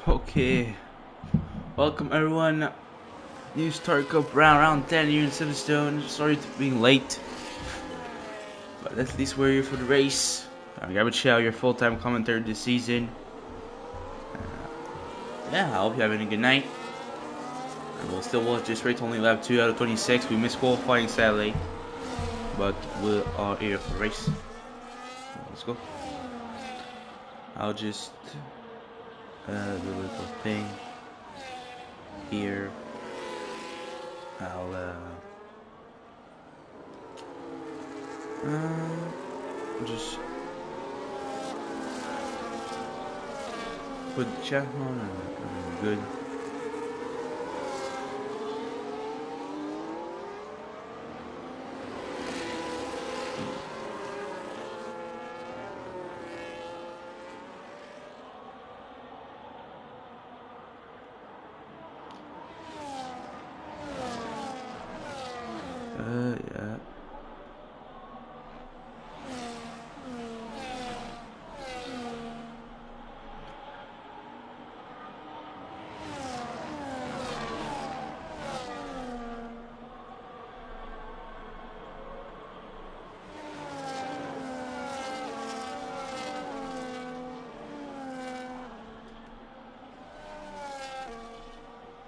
Okay, welcome everyone. New Start Cup round 10 here in Silverstone. Sorry to being late, but at least we're here for the race. I'm Gabby Chow, your full-time commentator this season. Yeah, I hope you're having a good night. And we'll still watch this race, only lap 2 out of 26. We missed qualifying sadly, but we are here for the race. Let's go. I'll just do a little thing here. I'll just put the chat on and good.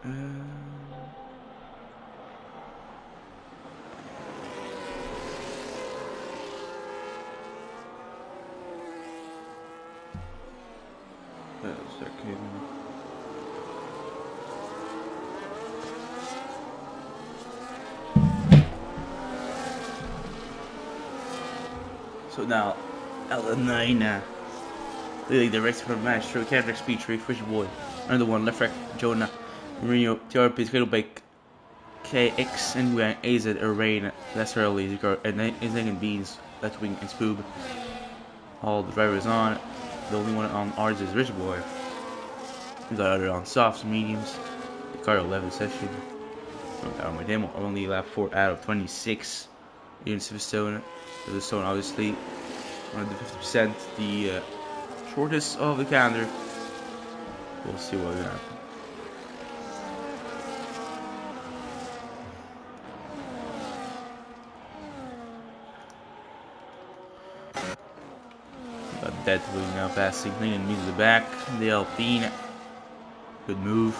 Yeah. Second. So now, L9, leading the race for the match through Kendrick Speed, Fisher Boy, another one, left rack, Jonah, Marino, TRP, Scalebake, KX, and Wang, AZ, Rain, less early, and Zing and Beans, left wing, and Spoob. All the drivers on. The only one on ours is Rich Boy. We got other on softs, mediums. The car 11 session. Down with him, only lap 4 out of 26 here in Silverstone. Silverstone, obviously, 150%, the shortest of the calendar. We'll see what will happen. Got Deadwood now passing, clean meets the back. The Alpine, good move.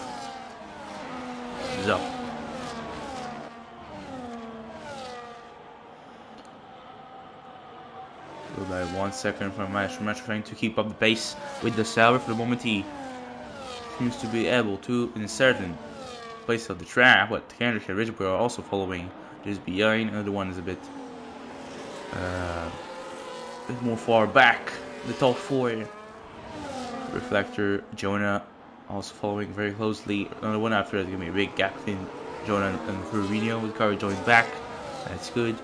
Is up. By 1 second from Match trying to keep up the pace with the Sauber. For the moment, he seems to be able to in a certain place of the track, but Kendrick and Ridgeway are also following just behind. Another one is a bit more far back. The top 4. Reflector, Jonah also following very closely. Another one after that's gonna be a big gap between Jonah and Ferrino with car joining back. That's good.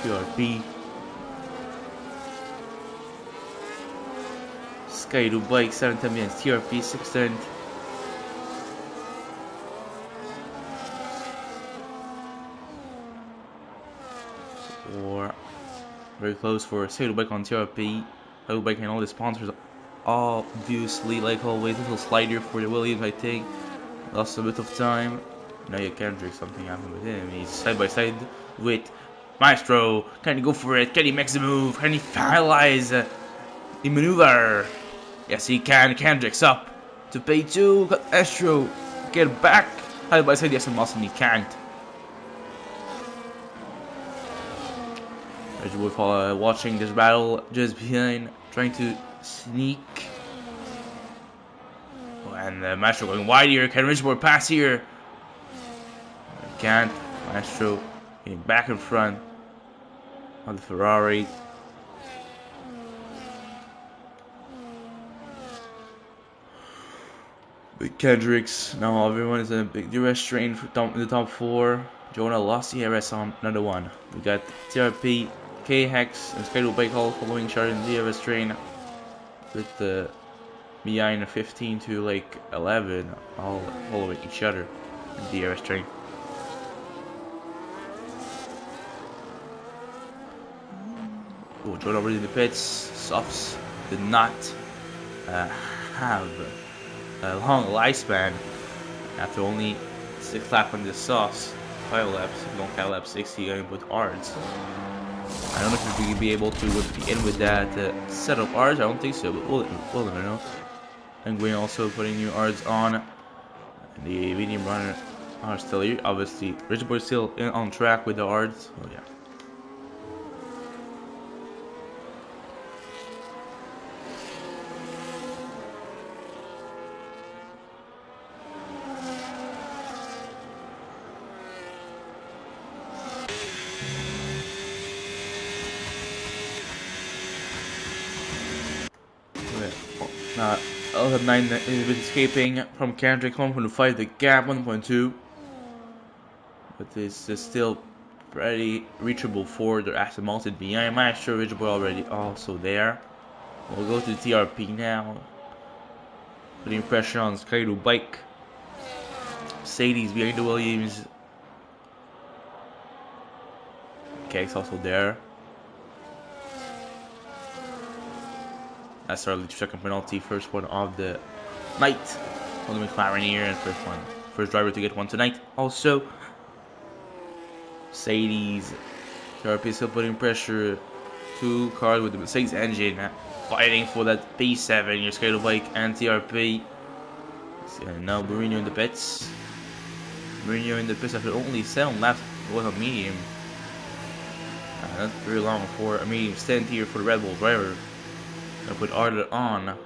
QRP. Sky Bike 7 também TRP 6 or very close for Sky Bike on TRP. Sky Bike and all the sponsors obviously, like always, little slider for the Williams. I think lost a bit of time. Now you can't drink, something happened with him. He's side by side with Maestro. Can he go for it? Can he make the move? Can he finalize the maneuver? Yes, he can. Kendrick's up to P2. Got Astro. Get back. Side by side, yes, and Muscle, he can't. We're watching this battle just behind, trying to sneak. And Maestro going wide here. Can Ridgeboard pass here? He can't. Maestro getting back in front of the Ferrari. Big Kendricks. Now everyone is in a big DRS strain for in the top 4. Jonah lost the DRS on another one. We got TRP, K-Hex, and Scheduled Bike Hall following each other in the DRS strain. With the behind 15 to like 11, all following each other in the DRS strain. Oh, Jonah already in the pits. Softs did not have a long lifespan after only 6 laps on this sauce. 5 laps, if you don't count lap 60 going with ards. I don't know if we will be able to begin with that set of ards. I don't think so, but we'll never know. And we're also putting new ards on. The medium runner are still here. Obviously, Richard still on track with the ards. Oh yeah. Now, L9 is escaping from Kendrick 1.5, the gap 1.2. But this is still pretty reachable for the Aston Martin behind. Maestro Ridgeboy already also there. We'll go to the TRP now. Putting pressure on Skydo bike. Sadie's behind the Williams. Cake's also there. That's our second penalty, first one of the night. On the McLaren here, and first driver to get one tonight. Also, Mercedes, TRP still putting pressure. 2 cars with the Mercedes engine fighting for that P7, your Skater bike and TRP. And now Mourinho in the pits. Mourinho in the pits after only 7 laps. It was a medium. Not very long for a medium stint here for the Red Bull driver. Gonna put Arda on.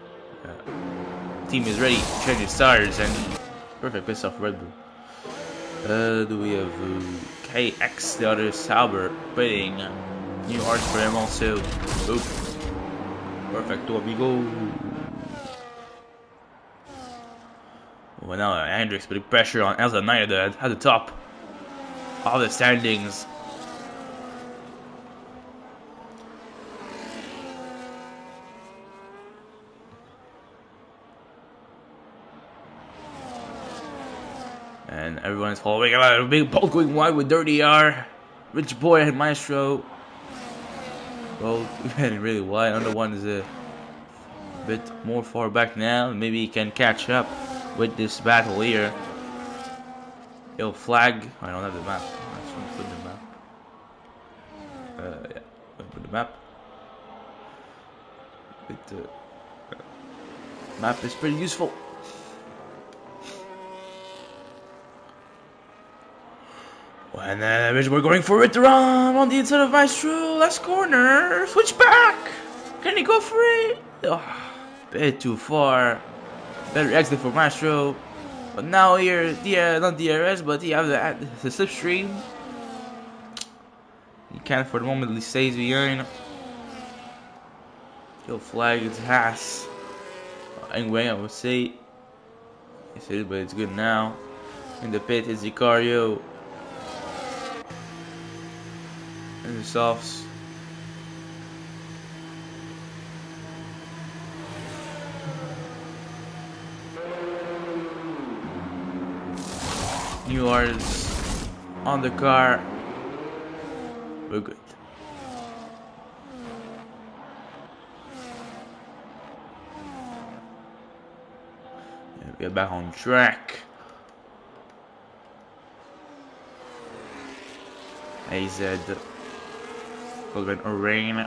Team is ready. Change its tires and perfect piss off Red Bull. Do we have KX, the other Sauber, putting new arts for him also. Oop. Perfecto, amigo. Well, now Hendricks putting pressure on Elsa Knight at the top of the standings. And everyone is following. A big bolt going wide with Dirty R. Rich Boy and Maestro. Both getting really wide. Another one is a bit more far back now. Maybe he can catch up with this battle here. He'll flag. I don't have the map. I just want to put the map. Yeah, put the map. Map is pretty useful. And we're going for it on the inside of Maestro. Last corner. Switch back. Can he go for it? Oh, bit too far. Better exit for Maestro. But now here, not DRS, but you have the slipstream. He can't for the moment, he stays behind. He'll flag its ass. Anyway, I would say. But it's good now. In the pit is Zicario. And the softs. New artists on the car. We're good. Yeah, get back on track. AZ Golden Rain.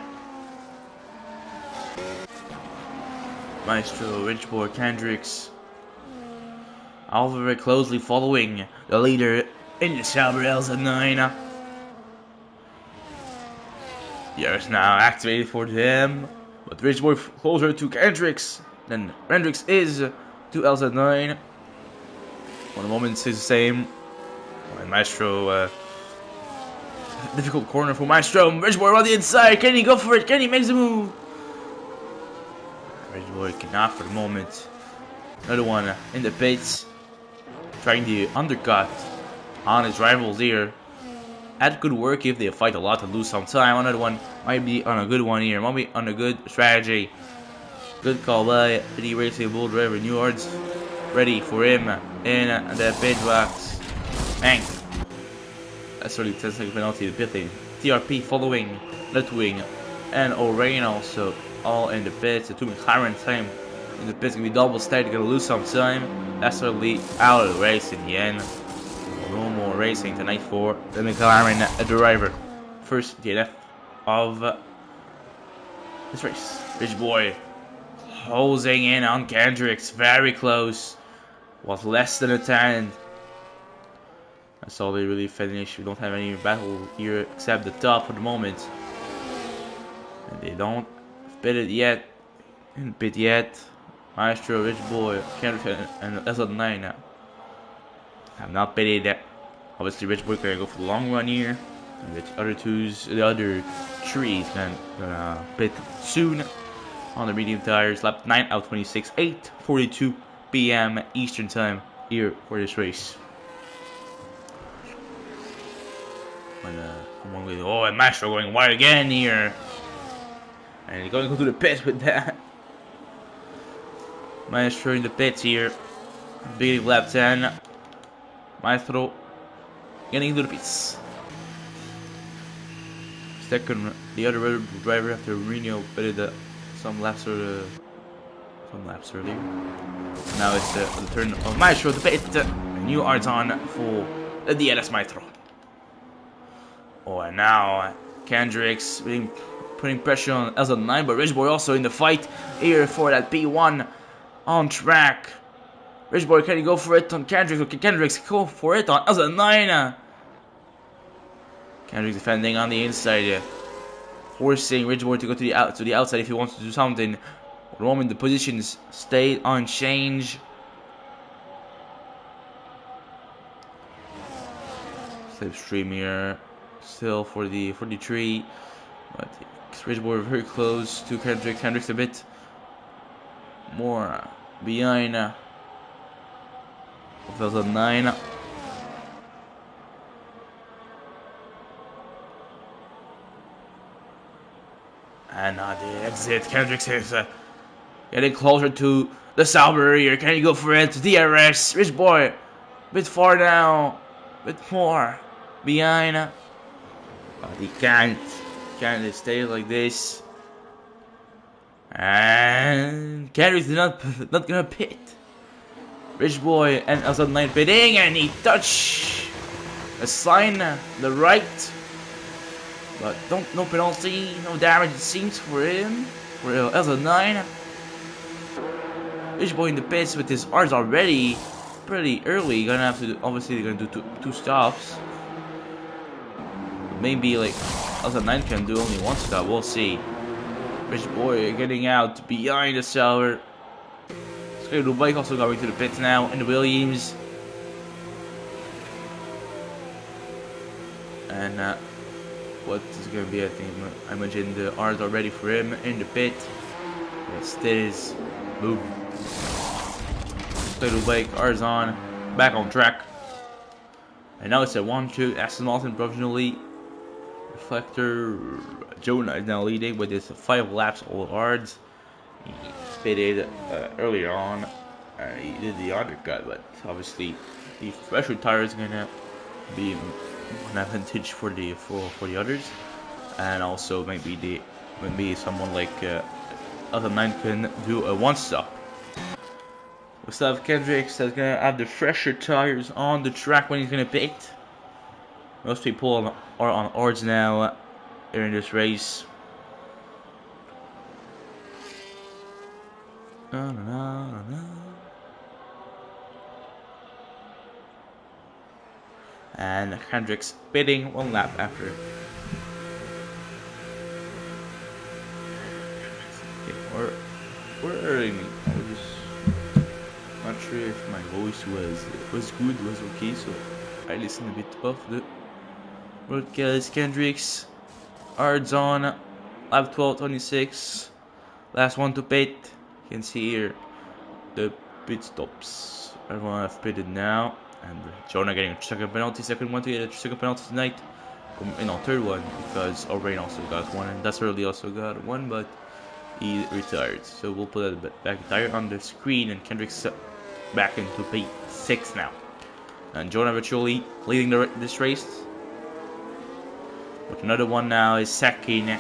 Maestro, Ridgeboy, Kendricks. All very closely following the leader in the Sauber LZ9. Yes, now activated for them. But Ridgeboy closer to Kendricks than Kendricks is to LZ9. One moment is the same. And Maestro, difficult corner for Maestro. Ridgeboy on the inside. Can he go for it? Can he make the move? Ridgeboy cannot for the moment. Another one in the pits. Trying to undercut on his rivals here. That could work if they fight a lot and lose some time. Another one might be on a good one here. Might be on a good strategy. Good call by the Racing Bull driver. New Ards ready for him in the pit box. Bang. That's really 10-second penalty to pit lane. TRP following Litwing and O'Rain also all in the pits. The two McLaren team in the pit's gonna be double stacked, gonna lose some time. That's certainly out of the race in the end. No more racing tonight for the McLaren driver. First DNF of this race. Rich Boy closing in on Kendricks, very close. Was less than a 10. That's all they really finished. We don't have any battle here except the top for the moment. And they don't bid it yet. Didn't bid yet. Maestro, Rich Boy, Kendricks, and that's on 9 now. Have not bid it yet. Obviously, Rich Boy gonna go for the long run here. And the other three gonna bid soon on the medium tires. Lap 9 out 26, 8:42 p.m. Eastern time here for this race. Someone goes, oh, and Maestro going wide again here. And he's going to go to the pits with that. Maestro in the pits here. Beginning of lap 10. Maestro getting into the pits. Second, the other driver after Reno pitted some laps earlier. Now it's the turn of Maestro to pit. New arts on for the DLS Maestro. Oh, and now Kendricks putting pressure on LZ9, but Rich Boy also in the fight here for that P1 on track. Rich Boy, can he go for it on Kendricks? Or can Kendricks go for it on LZ9? Kendricks defending on the inside, forcing Rich Boy to go to the outside if he wants to do something. For the moment, the positions stay unchanged. Slipstream here. Still for the 43, but Rich Boy very close to Kendricks. Kendricks a bit more behind 2009. And the exit. Kendricks is getting closer to the Sauber here. Can you go for it? DRS. Rich Boy a bit far now, a bit more behind. But he can't stay like this. And Kendricks is not gonna pit. Rich Boy and LZ9 pitting, and he touched a sign the right. But no penalty, no damage it seems for him. For LZ9. Rich Boy in the pits with his R's already pretty early. Gonna have to obviously they're gonna do two stops. Maybe like LZ9 can do only one stop. We'll see. Rich Boy getting out behind the Sauber. Scheduled bike also going to the pits now in the Williams. And what is going to be, I think, I imagine the R's are ready for him in the pit. Yes, it is. Boom. Scheduled bike, R's on. Back on track. And now it's a 1-2 Aston Martin provisionally. Reflector. Jonah is now leading with his 5 laps all R's. He pitted earlier on. He did the undercut, but obviously the special tire is gonna be an advantage for the others, and also maybe someone like other 9 can do a one stop. We still have Kendricks that's gonna have the fresher tires on the track when he's gonna pit. Most people are on Ords now during this race. And Kendricks pitting 1 lap after. Okay, we're earning. I was just not sure if my voice was good, was okay, so I listened a bit of the broadcast. Kendricks, Ards on, lap 12:26, last one to pit. You can see here the pit stops. Everyone have pitted now, and Jonah getting a second penalty. Second one to get a second penalty tonight. Third one, because O'Brien also got one, and that's early also got one, but he retired. So we'll put that back tire on the screen, and Kendrick's back into P6 now. And Jonah virtually leading this race. With another one now is Sakin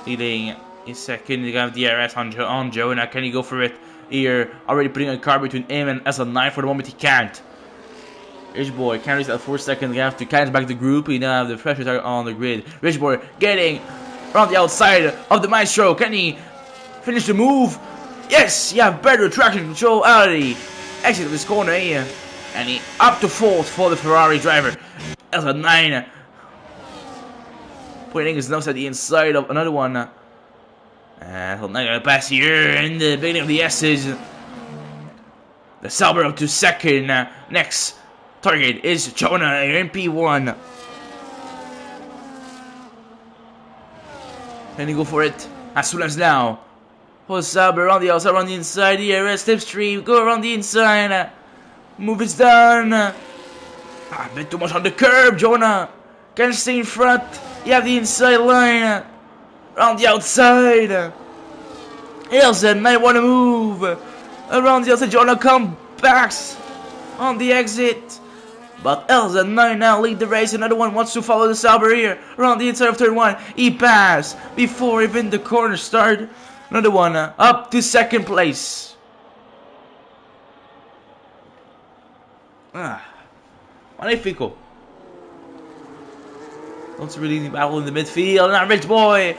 leading in second. You have DRS on Jonah. Can he go for it here? Already putting a car between him and SL9 for the moment. He can't. Rich Boy carries that 4 seconds. You have to catch back the group. You now have the pressure target on the grid. Rich Boy getting around the outside of the Maestro. Can he finish the move? Yes, you have better traction control out of the exit of this corner here. And he up to fourth for the Ferrari driver. SL9 putting his nose at the inside of another one. And SL9 gonna pass here in the beginning of the S's. The Sauber up to second. Next target is Jonah in P1. Can he go for it? As soon as now. For Sauber around the outside, around the inside. DRS slipstream. Go around the inside. Move is done. A bit too much on the curb, Jonah. Can't stay in front. You have the inside line. Around the outside. Elsen might want to move. Around the outside, Jonah comes back on the exit. But SL9 now lead the race. Another one wants to follow the Sauber here. Around the inside of turn 1. He passed before even the corner start. Another one up to second place. Magnifico. Don't really need battle in the midfield. Now Rich Boy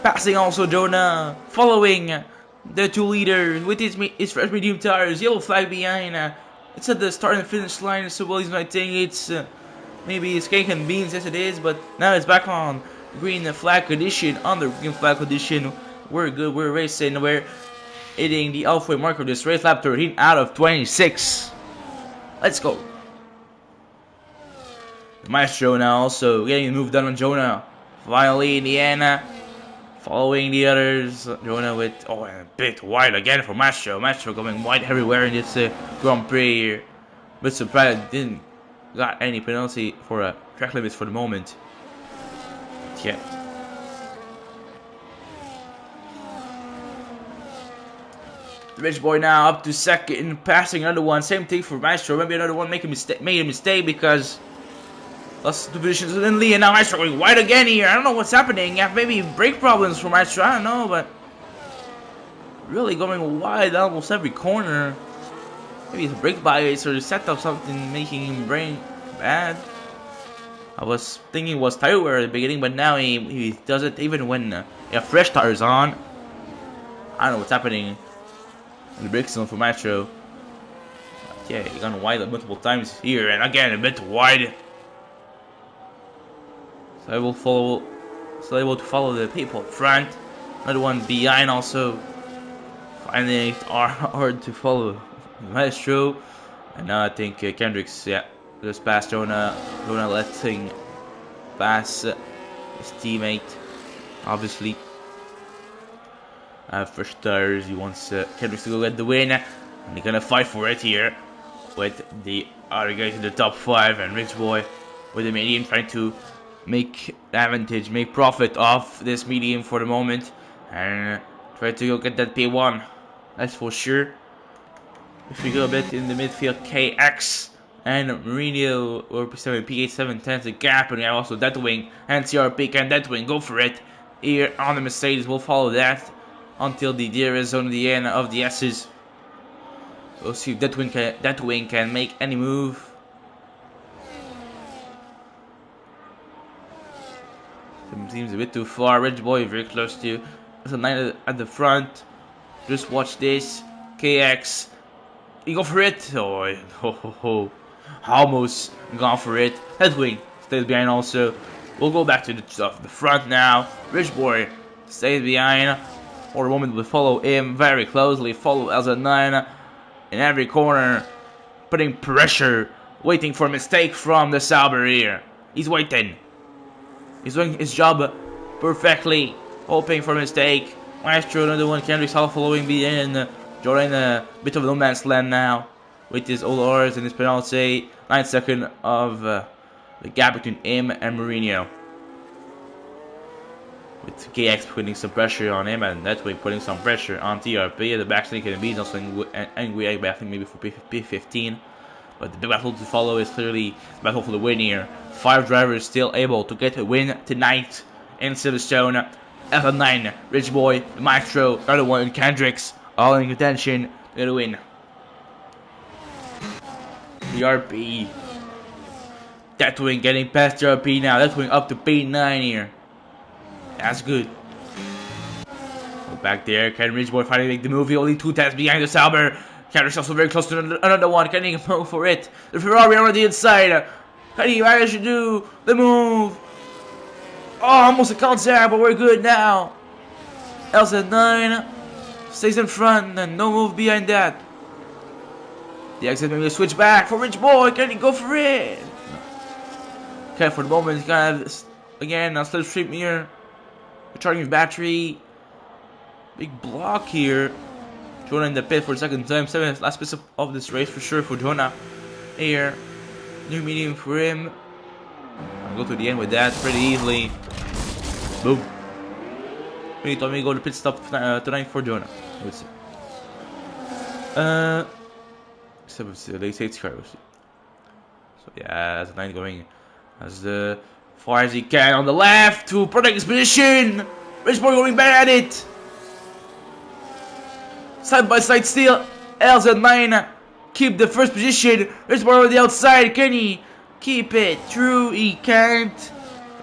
passing also Jonah. Following the two leaders with his fresh medium tires. Yellow flag behind. It's at the start and finish line, so well he's not think it's maybe it's cake and beans as it is, but now it's back on green flag condition. On the green flag condition, we're good, we're racing, we're hitting the halfway mark of this race, lap 13 out of 26. Let's go. The Maestro now also getting the move done on Jonah. Finally in the end, following the others. Jonah with, a bit wide again for Maestro. Maestro going wide everywhere in this Grand Prix here. But surprised didn't got any penalty for track limits for the moment. Yeah. The Rich Boy now up to second, passing another one. Same thing for Maestro. Maybe another one made a mistake because lost two positions within Lee, and now Maestro going wide again here. I don't know what's happening. Yeah, maybe brake problems for Maestro. I don't know, but really going wide almost every corner. Maybe it's brake bias or the setup something making him brain bad. I was thinking it was tire wear at the beginning, but now he does it even when he have fresh tires on. I don't know what's happening in the brake zone for Maestro. Yeah, he gone wide multiple times here, and again a bit wide. So I will follow. So able to follow the people up front. Another one behind also. Finding it hard to follow Maestro. And now I think Kendrick's just passed Jonah. Jonah letting pass his teammate. Obviously. Fresh tires. He wants Kendrick to go get the win. And they're gonna fight for it here. With the other guys in the top 5. And Rich Boy with the medium trying to make advantage, make profit off this medium for the moment, and try to go get that P1. That's for sure. If we go a bit in the midfield, KX and Mourinho or P8 710 the gap, and we have also Deathwing and CRP. Can Deathwing go for it here on the Mercedes? We'll follow that until the DRS zone at the end of the S's. We'll see if Deathwing can make any move. Seems a bit too far. Rich Boy very close to. There's a 9 at the front. Just watch this. KX. He go for it. Almost gone for it. Deathwing stays behind also. We'll go back to the front now. Rich Boy stays behind. For a moment we follow him very closely. Follow SL9 in every corner. Putting pressure. Waiting for a mistake from the Sauber here. He's waiting. He's doing his job perfectly, hoping for a mistake. Maestro, another one, Kendrick's all following behind. Joining a bit of no man's land now with his OLRs and his penalty. 9 seconds of the gap between him and Mourinho. With KX putting some pressure on him and that way putting some pressure on TRP. The backstreet can be also angry, but I think maybe for P15. But the battle to follow is clearly the battle for the win here. 5 drivers still able to get a win tonight in Silverstone. F9, Rich Boy, the Maestro, another one, and Kendricks, all in contention, gonna win. The RP. Deathwing getting past the RP now. Deathwing up to P9 here. That's good. Back there, can Rich Boy finally make the move? He only 2 tenths behind the Sauber. Kendricks also very close to another one. Can he go for it? The Ferrari on the inside. Can he manage to do the move? Oh, almost a contact, but we're good now. LZ9 stays in front and no move behind that. The exit maybe switch back for Rich Boy. Can he go for it? Okay, for the moment, he's gonna have this, again, a slipstream here. Recharging his battery. Big block here. Jonah in the pit for the second time. 7th last piece of this race for sure for Jonah. Here. New medium for him. I'll go to the end with that pretty easily. Boom. He told me to go to pit stop tonight for Jonah. We'll see. Except for the safety car, we'll see. So yeah, that's 9 going as far as he can on the left to protect his position. Rich Boy going back at it. Side by side still. LZ9 keep the first position. Rich Boy on the outside. Can he keep it? True, he can't.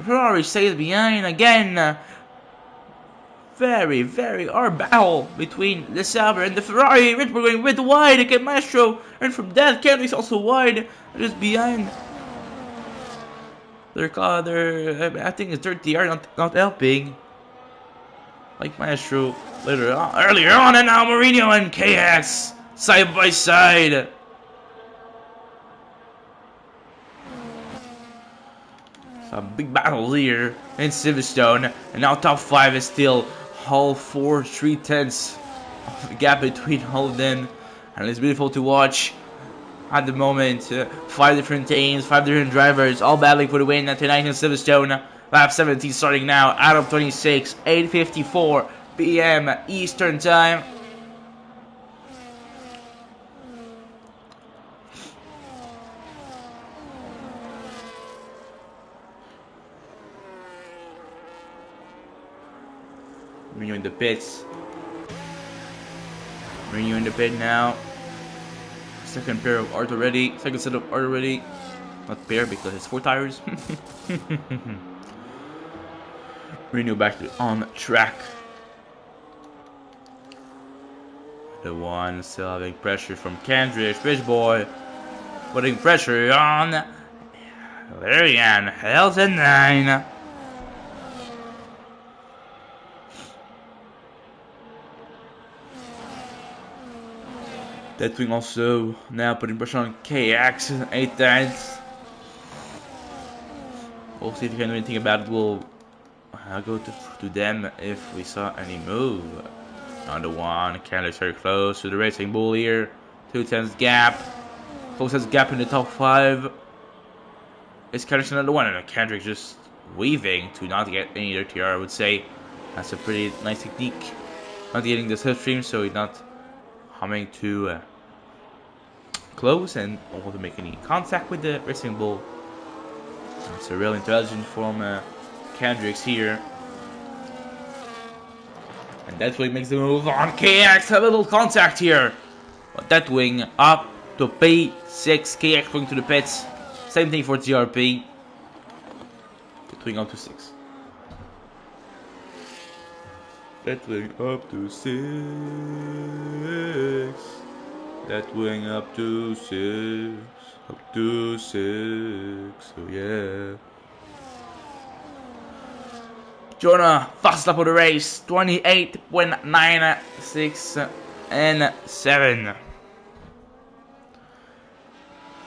Ferrari stays behind again. Very hard battle between the Sauber and the Ferrari. Rich Boy going with wide against Maestro, and from that Kendrick's also wide, just behind. I think it's 30 yards not helping. Like Maestro earlier on, and now Mourinho and KX side by side. Some big battles here in Silverstone, and now top 5 is still all 3 tenths of the gap between all of them, and it's beautiful to watch. At the moment, 5 different teams, 5 different drivers, all battling for the win at tonight in Silverstone. Lap 17 starting now, out of 26, 8:54 p.m. Eastern Time. Mourinho in the pits. Mourinho in the pit now. Second pair of art already. Second set of art already. Not pair because it's 4 tires. Mourinho back on track. The one still having pressure from Kendrick. Rich Boy putting pressure on Larian. LZ9. That wing also now putting pressure on KX 8 times. We'll see if we can do anything about it. We'll go to them if we saw any move. Another one. Kendrick's very close to the Racing Bull here. 2 tenths gap. Closest gap in the top 5. Is Kendrick's another one, and Kendrick just weaving to not get any dirty I would say. That's a pretty nice technique. Not getting the slipstream, so he's not coming too close and don't want to make any contact with the Racing Bull. It's a real intelligence from Kendricks here. And that wing makes the move on KX. A little contact here. But that wing up to P6. KX going to the pits. Same thing for TRP. That wing up to 6. That wing up to 6. That wing up to 6. Up to 6. So yeah. Jonah, fast lap of the race. 28.96 and 7.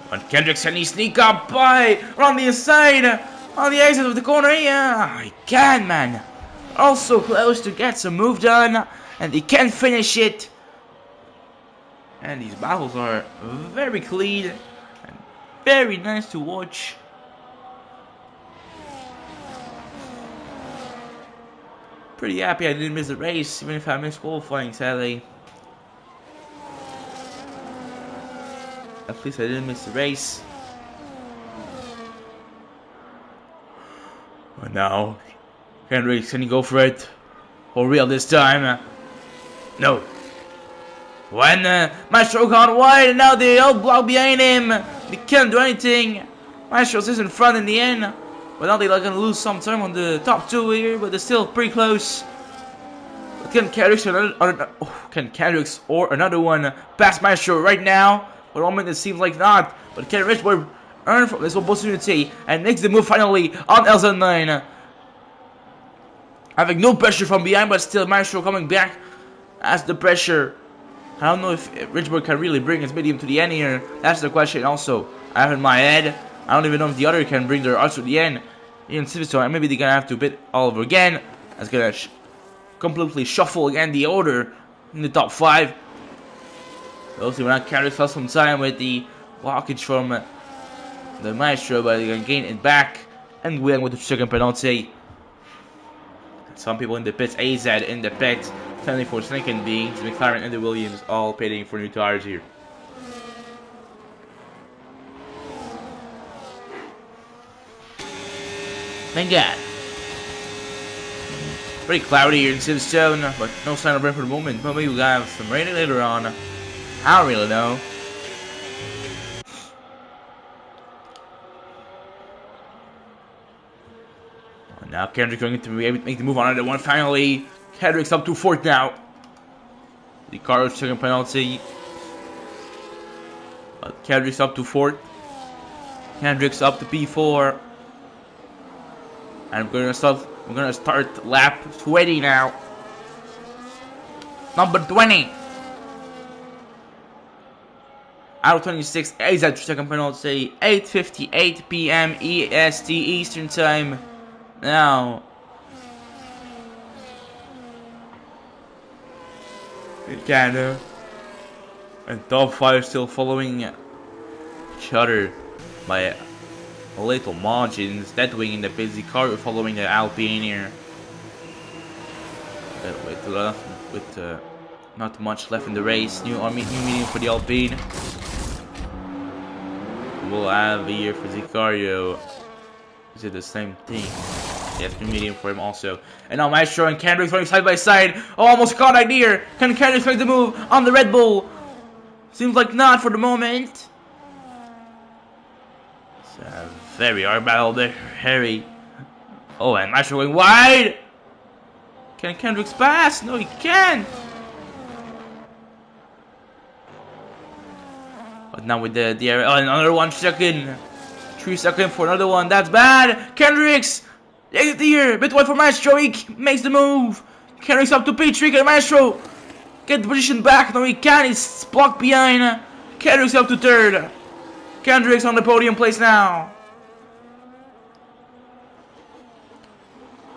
When Kendricks can he sneak up by around the inside on the exit of the corner? Yeah, he can, man. Also close to get some move done, and he can finish it. And these battles are very clean and very nice to watch. Pretty happy I didn't miss the race, even if I missed qualifying, sadly. At least I didn't miss the race. But now, Kendrick, can he go for it? For real this time. No. When Maestro got wide, and now they all block behind him. They can't do anything. Maestro's is in front in the end. But now they're gonna lose some time on the top two here, but they're still pretty close. But can Kendricks or another one pass Maestro right now? For the moment it seems like not. But can Richboy earn from this opportunity and makes the move finally on LZ9? Having no pressure from behind, but still Maestro coming back as the pressure. I don't know if Richboy can really bring his medium to the end here. That's the question also I have in my head. I don't even know if the other can bring their arts to the end in Silverstone, and maybe they're gonna have to bid all over again. That's gonna completely shuffle again the order in the top 5. Obviously, we're not carrying for some time with the blockage from the Maestro, but they're gonna gain it back and win with the second penalty. Some people in the pits, AZ in the pit, 74 second beings, McLaren and the Williams all pitting for new tires here. Thank God. Pretty cloudy here in Silverstone, but no sign of rain for the moment. Maybe we'll have some rain later on. I don't really know. Now Kendrick's going to be able to make the move on another one finally. Kendrick's up to 4th now. The Carlos second penalty. But Kendrick's up to 4th. Kendrick's up to P4. And we're gonna start lap 20 now. Number 20. Out of 26, AZ second penalty. 8:58 p.m. EST Eastern Time. Now, Canada and top 5 still following each other by little margins. That wing in the busy car following the Alpine here. With not much left in the race. New medium for the Alpine. We'll have here for Zicario. Is it the same thing? Yes, new medium for him also. And now Maestro and Kendrick running side by side. Oh, almost caught idea. Can Kendrick make the move on the Red Bull? Seems like not for the moment. It's a very hard battle there, Harry. Oh, and Maestro going wide. Can Kendrick's pass? No, he can't. But now with the another 1 second. 3 seconds for another one. That's bad. Kendricks. Exit here. Bit wide for Maestro. He makes the move. Kendricks up to P3. Can Maestro get the position back? No, he can't. He's blocked behind. Kendricks up to 3rd. Kendricks on the podium place now.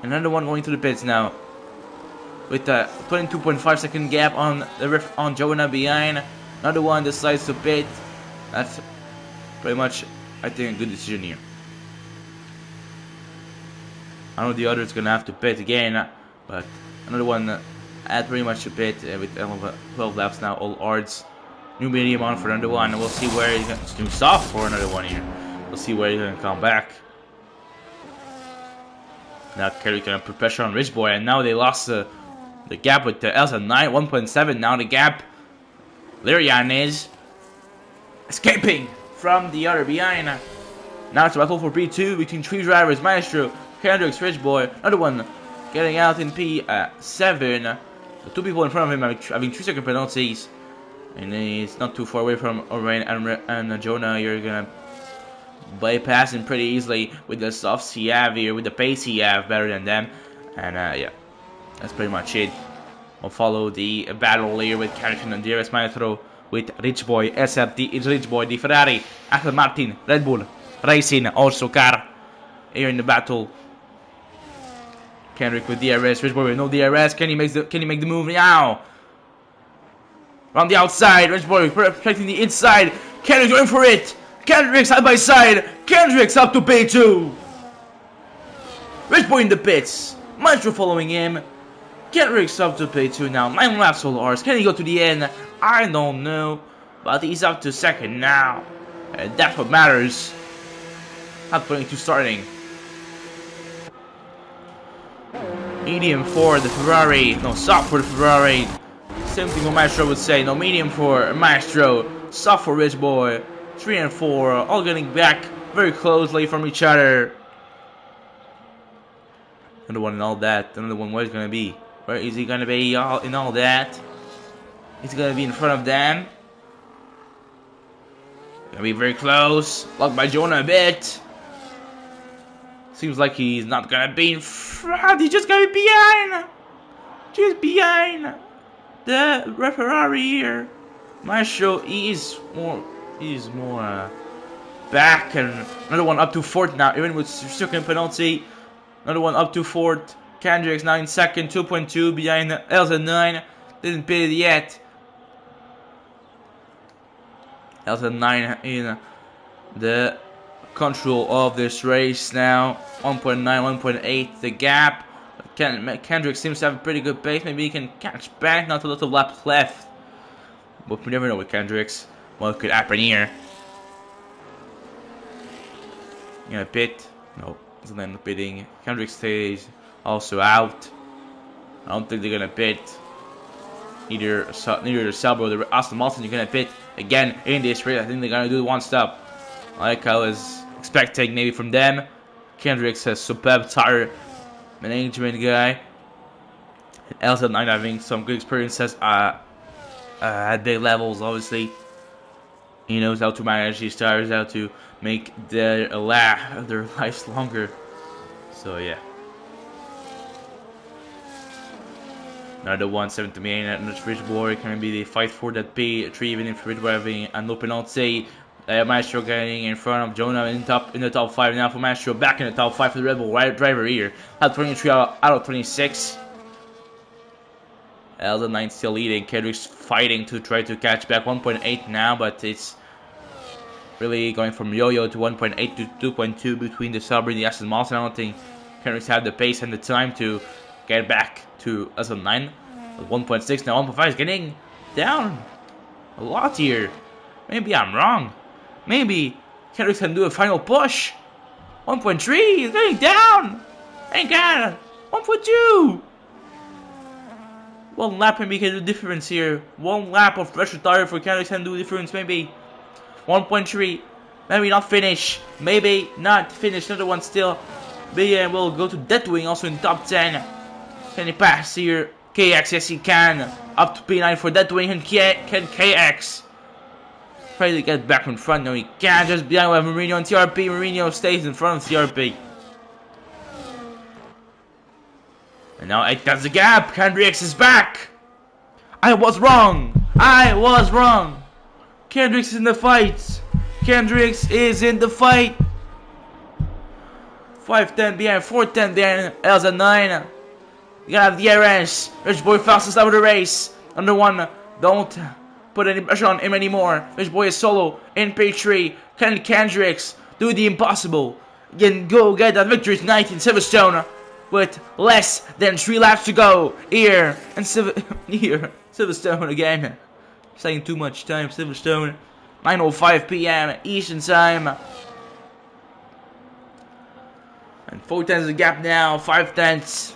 Another one going to the pits now. With a 22.5 second gap on the on Jonah behind. Another one decides to pit. That's pretty much, I think, a good decision here. I know the other is gonna have to pit again, but another one at pretty much a pit with 12 laps now, all odds. New medium on for another one, and we'll see where he's gonna. It's new soft for another one here. We'll see where he's gonna come back. Now Kerry gonna put pressure on Rich Boy, and now they lost the gap with the Elsa 9, 1.7. Now the gap. Lirian is escaping from the other behind. Now it's a battle for P2 between 3 drivers. Maestro, Kendricks, Rich Boy. Another one getting out in P7. The 2 people in front of him having 3 second penalties. And he's not too far away from Orion and Jonah. You're gonna bypass him pretty easily with the softs he have here, with the pace he have, better than them. And yeah, that's pretty much it. We'll follow the battle here with Kendricks and DRS Maestro, with Rich Boy, SRT is Rich Boy, the Ferrari, Aston Martin, Red Bull, Racing, also car here in the battle. Kendrick with DRS, Rich Boy with no DRS. Can he make the move now? From the outside, Rich Boy protecting the inside. Kendrick going for it. Kendrick side by side. Kendrick's up to P2. Rich Boy in the pits. Maestro following him. Kendrick's up to P2 now. 9 laps all ours. Can he go to the end? I don't know. But he's up to 2nd now. And that's what matters. Not going to starting. Medium for the Ferrari. No, soft for the Ferrari. Same thing what Maestro would say. No, medium for Maestro. Soft for Rich Boy. 3 and 4. All getting back very closely from each other. Another one and all that. Another one, where is he going to be? Where is he going to be in all that? Is he going to be in front of them? Going to be very close. Blocked by Jonah a bit. Seems like he's not going to be in front. He's just going to be behind. Just behind the Ferrari here. Maestro, he's more back. And another one up to fourth now, even with second penalty. Another one up to fourth. Kendricks now in second, 2.2 behind LZ9. Didn't pit it yet. LZ9 in the control of this race now. 1.9, 1.8 the gap. Kendrick seems to have a pretty good pace. Maybe he can catch back. Not a lot of laps left. But we never know with Kendricks what could happen here. You gonna pit? No, doesn't end up pitting. Kendrick stays also out. I don't think they're gonna pit. Neither the Sauber or the Aston Martin are gonna pit again in this race. I think they're gonna do one stop, like I was expecting maybe from them. Kendricks has superb tire management guy. LZ9 having some good experiences at big levels. Obviously, he knows how to manage these tires, how to make their lives longer. So yeah. Another 178 and the Rich Boy can be the fight for that P3, even if Rich Boy having a no penalty. Maestro getting in front of Jonah in the top 5 now for Maestro, back in the top 5 for the Red Bull driver here. At 23 out of 26. LZ9 still leading. Kendrick's fighting to try to catch back. 1.8 now, but it's really going from yo-yo to 1.8 to 2.2 between the Sauber and the Aston Martin. I don't think Kendrick's had the pace and the time to get back to LZ9. 1.6 now. 1.5 is getting down a lot here. Maybe I'm wrong. Maybe Kendrick can do a final push. 1.3 is getting down. Thank God. 1.2. One lap maybe can do difference here. One lap of pressure tire for Kendrick can do difference. Maybe 1.3. Maybe not finish. Maybe not finish. Another one still. BM will go to Deathwing also in top 10. Can he pass here? KX, yes he can. Up to P9 for Deathwing and can KX. Try to get back in front. No, he can't. Just behind with Mourinho and TRP. Mourinho stays in front of TRP. And now 8 does the gap. Kendricks is back. I was wrong. I was wrong. Kendricks is in the fight. Kendricks is in the fight. 5:10 behind, 4:10 behind LZ9. You gotta have the DRS. Rich Boy fastest out of the race. Under one. Don't put any pressure on him anymore. Rich Boy is solo in P3. Can Kendricks do the impossible? Can go get that victory tonight in Silverstone with less than 3 laps to go. Here and Silverstone again. Saying too much time. Silverstone. 9:05 p.m. Eastern time. And 4 tenths the gap now. 5 tenths.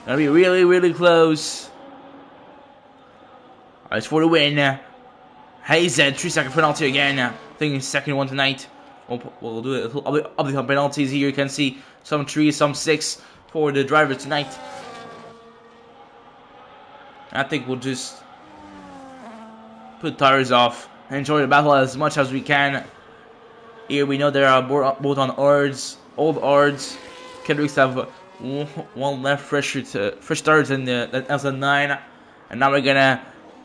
Gonna be really, really close. It's for the win. Hayes 3-second penalty again. I think it's second one tonight. We'll do it. I'll be on penalties here. You can see some 3, some 6 for the driver tonight. I think we'll just put tires off. Enjoy the battle as much as we can. Here we know there are both on odds, old odds. Kendricks have one left fresh tires in the LZ9, and now we're gonna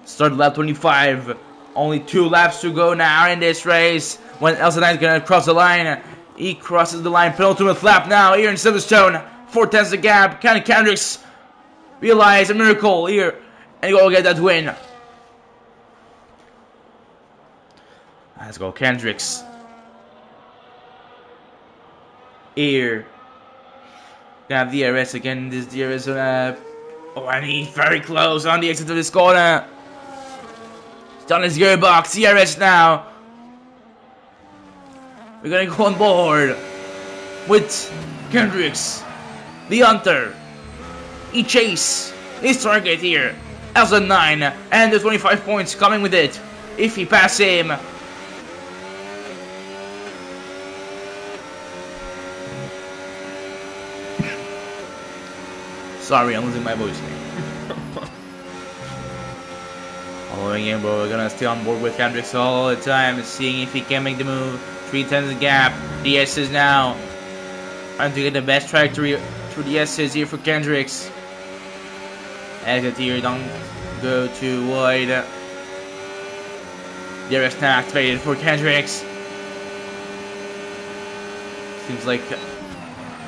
start lap 25. Only 2 laps to go now in this race. When LZ9 is gonna cross the line, he crosses the line. Penultimate lap now here in Silverstone. 4 tenths the gap. Can Kendricks realize a miracle here and go get that win? Let's go, Kendricks. Here. Gonna have DRS again. This DRS oh, and he's very close on the exit of this corner. He's done his gearbox. DRS now. We're gonna go on board with Kendricks, the Hunter, he chase his target here. As a 9, and the 25 points coming with it. If he pass him. Sorry, I'm losing my voice here. Following him, but we're gonna stay on board with Kendricks all the time, seeing if he can make the move. 3 tenths gap. The S's now. Trying to get the best trajectory through the S's here for Kendricks. Exit here, don't go too wide. The arrest now activated for Kendricks. Seems like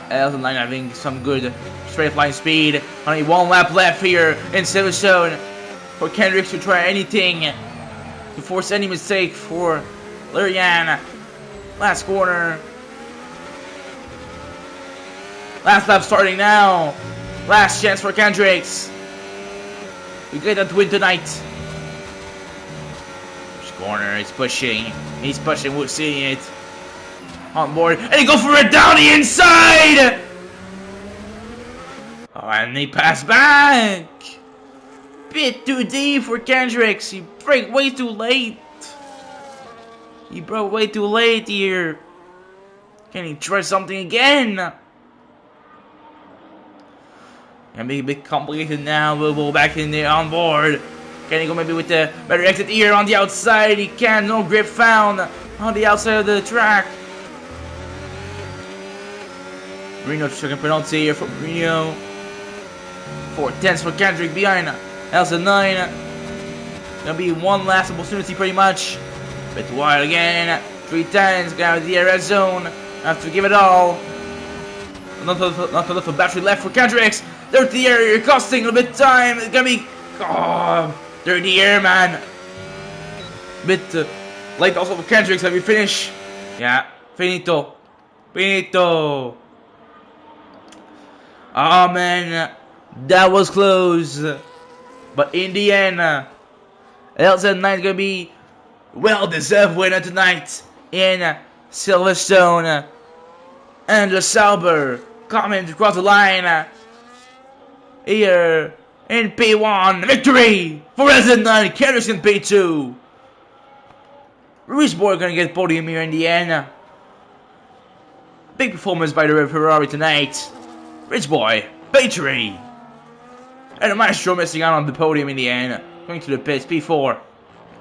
Elton Line having some good straight line speed. Only 1 lap left here in Silverstone for Kendricks to try anything to force any mistake for Lurian. Last corner. Last lap starting now. Last chance for Kendricks. We get that win tonight. First corner, he's pushing, we're seeing it. On board, and he goes for it down the inside! Oh, and he passed back! Bit too deep for Kendricks, he broke way too late. He broke way too late here. Can he try something again? Gonna be a bit complicated now. We'll go back in there on board. Can he go maybe with the better exit here on the outside? He can. No grip found on the outside of the track. Reno second penalty here for Reno. 4 tenths for Kendrick behind Elsa 9. Gonna be one last opportunity pretty much. Bit wide again. 3 tenths. Gonna have the red zone. Have to give it all. Not enough battery left for Kendricks. Dirty air, you're costing a bit of time. It's gonna be dirty air, man. Bit late also for Kendricks. Let me finish. Yeah, finito. Oh man, that was close. But in the end, LZ9 is gonna be well-deserved winner tonight in Silverstone. And the Sauber coming across the line here in P1. Victory for LZ9. Kendricks in P2. Riceboy gonna get podium here in the end. Big performance by the Ferrari tonight. Riceboy, P3. And the Maestro missing out on the podium in the end. Going to the pits, P4.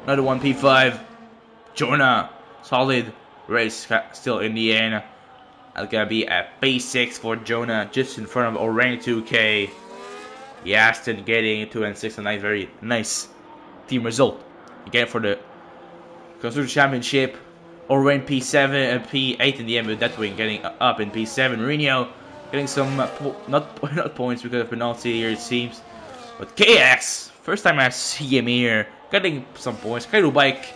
Another one, P5. Jonah, solid race still in the end. That's gonna be a P6 for Jonah, just in front of Orang 2K. The Aston getting into N6 tonight, very nice team result. Again for the Constructor Championship, Orang P7 and P8 in the end, with that wing getting up in P7. Reno getting some not points because of penalty here it seems, but KX first time I see him here getting some points. Kaido Bike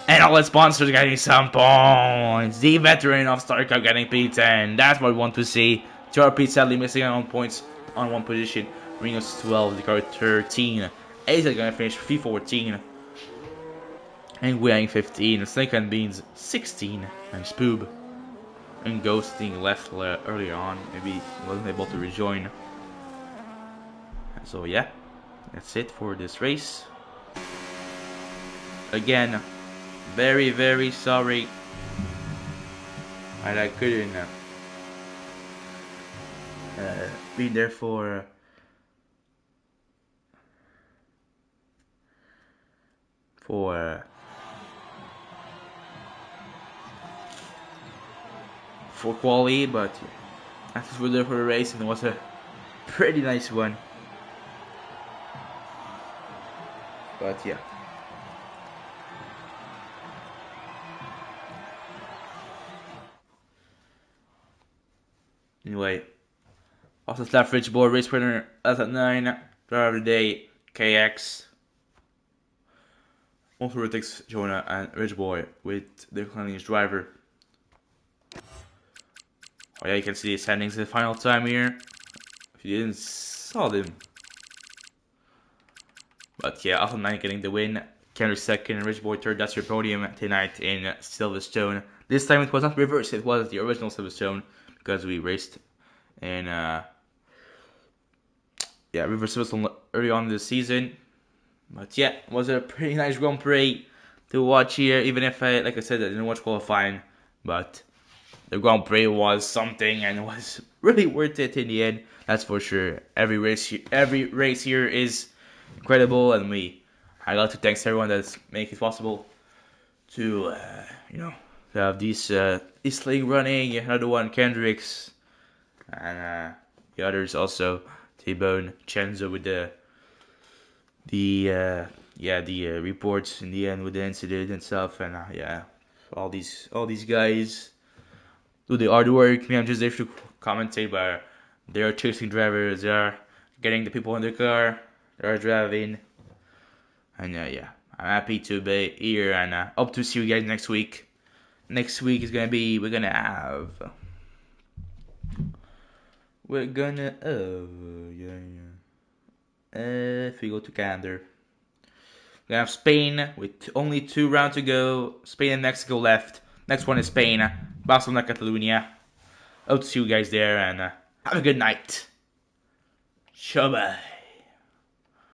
and all the sponsors getting some points. The veteran of Star Cup getting P10. That's what we want to see. TRP sadly missing out on points on one position. Reno's 12, the car 13. Ace is gonna finish P14. And Wang 15. Snake and Beans 16. And Spoob and Ghosting left earlier on. Maybe wasn't able to rejoin. So yeah, that's it for this race. Again, very, very sorry that I couldn't be there for quali, but I just was there for the race and it was a pretty nice one. But yeah. Anyway, also left Riceboy, race winner as at 9, driver of the day, KX. Also rotates Jonah and Riceboy with their cleanest driver. Oh yeah, you can see the standings the final time here. If you didn't saw them. But yeah, also 9 getting the win. Kendrick second and Riceboy third. That's your podium tonight in Silverstone. This time it was not reversed, it was the original Silverstone because we raced in River Silverstone early on in the season. But yeah, it was a pretty nice Grand Prix to watch here. Even if like I said, I didn't watch qualifying, but the Grand Prix was something and was really worth it in the end. That's for sure. Every race here is incredible, and I got to thank everyone that's making it possible to to have this league running. Another one, Kendricks, and the others also, T-Bone, Chenzo with the reports in the end with the incident and stuff, and all these guys do the hard work. Me, I'm just there to commentate, but they are chasing drivers, they are getting the people in the car, they are driving, and I'm happy to be here, and hope to see you guys next week. Next week is we're gonna have if we go to calendar. We have Spain with only 2 rounds to go. Spain and Mexico left. Next one is Spain. Barcelona, Catalonia. Hope to see you guys there, and have a good night. Bye.